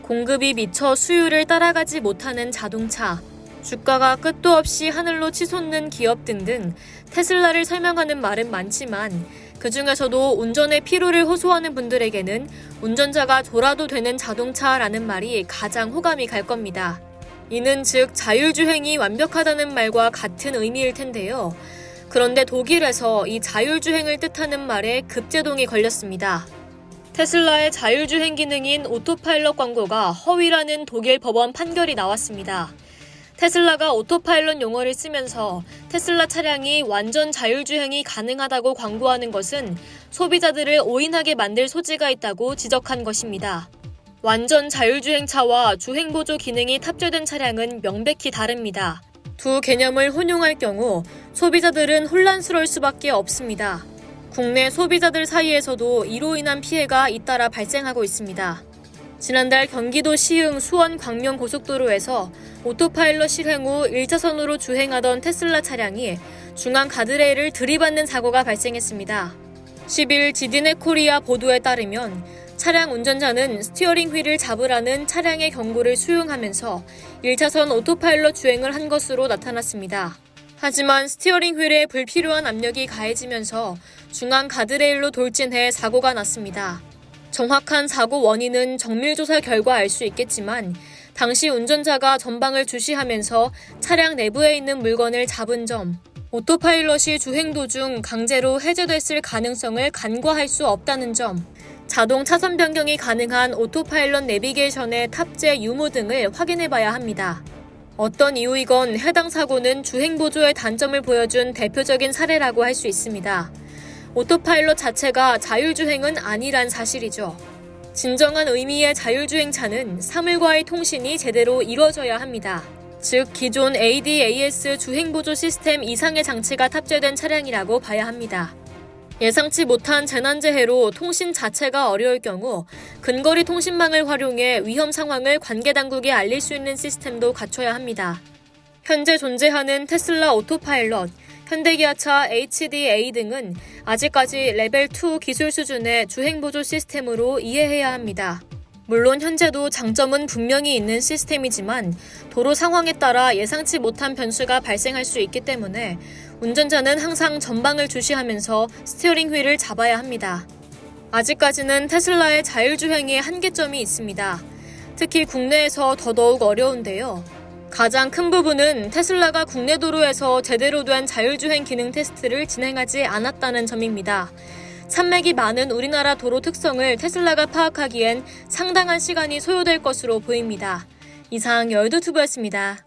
공급이 미처 수요를 따라가지 못하는 자동차, 주가가 끝도 없이 하늘로 치솟는 기업 등등 테슬라를 설명하는 말은 많지만 그중에서도 운전의 피로를 호소하는 분들에게는 운전자가 졸아도 되는 자동차라는 말이 가장 호감이 갈 겁니다. 이는 즉 자율주행이 완벽하다는 말과 같은 의미일 텐데요. 그런데 독일에서 이 자율주행을 뜻하는 말에 급제동이 걸렸습니다. 테슬라의 자율주행 기능인 오토파일럿 광고가 허위라는 독일 법원 판결이 나왔습니다. 테슬라가 오토파일럿 용어를 쓰면서 테슬라 차량이 완전 자율주행이 가능하다고 광고하는 것은 소비자들을 오인하게 만들 소지가 있다고 지적한 것입니다. 완전 자율주행차와 주행보조 기능이 탑재된 차량은 명백히 다릅니다. 두 개념을 혼용할 경우 소비자들은 혼란스러울 수밖에 없습니다. 국내 소비자들 사이에서도 이로 인한 피해가 잇따라 발생하고 있습니다. 지난달 경기도 시흥 수원 광명 고속도로에서 오토파일럿 실행 후 1차선으로 주행하던 테슬라 차량이 중앙 가드레일을 들이받는 사고가 발생했습니다. 10일 지디넷 코리아 보도에 따르면 차량 운전자는 스티어링 휠을 잡으라는 차량의 경고를 수용하면서 1차선 오토파일럿 주행을 한 것으로 나타났습니다. 하지만 스티어링 휠에 불필요한 압력이 가해지면서 중앙 가드레일로 돌진해 사고가 났습니다. 정확한 사고 원인은 정밀조사 결과 알 수 있겠지만 당시 운전자가 전방을 주시하면서 차량 내부에 있는 물건을 잡은 점, 오토파일럿이 주행 도중 강제로 해제됐을 가능성을 간과할 수 없다는 점, 자동 차선 변경이 가능한 오토파일럿 내비게이션의 탑재 유무 등을 확인해봐야 합니다. 어떤 이유이건 해당 사고는 주행보조의 단점을 보여준 대표적인 사례라고 할 수 있습니다. 오토파일럿 자체가 자율주행은 아니란 사실이죠. 진정한 의미의 자율주행차는 사물과의 통신이 제대로 이루어져야 합니다. 즉 기존 ADAS 주행보조 시스템 이상의 장치가 탑재된 차량이라고 봐야 합니다. 예상치 못한 재난재해로 통신 자체가 어려울 경우 근거리 통신망을 활용해 위험 상황을 관계당국에 알릴 수 있는 시스템도 갖춰야 합니다. 현재 존재하는 테슬라 오토파일럿, 현대기아차 HDA 등은 아직까지 레벨 2 기술 수준의 주행보조 시스템으로 이해해야 합니다. 물론 현재도 장점은 분명히 있는 시스템이지만 도로 상황에 따라 예상치 못한 변수가 발생할 수 있기 때문에 운전자는 항상 전방을 주시하면서 스티어링 휠을 잡아야 합니다. 아직까지는 테슬라의 자율주행에 한계점이 있습니다. 특히 국내에서 더더욱 어려운데요. 가장 큰 부분은 테슬라가 국내 도로에서 제대로 된 자율주행 기능 테스트를 진행하지 않았다는 점입니다. 산맥이 많은 우리나라 도로 특성을 테슬라가 파악하기엔 상당한 시간이 소요될 것으로 보입니다. 이상 여의도투브였습니다.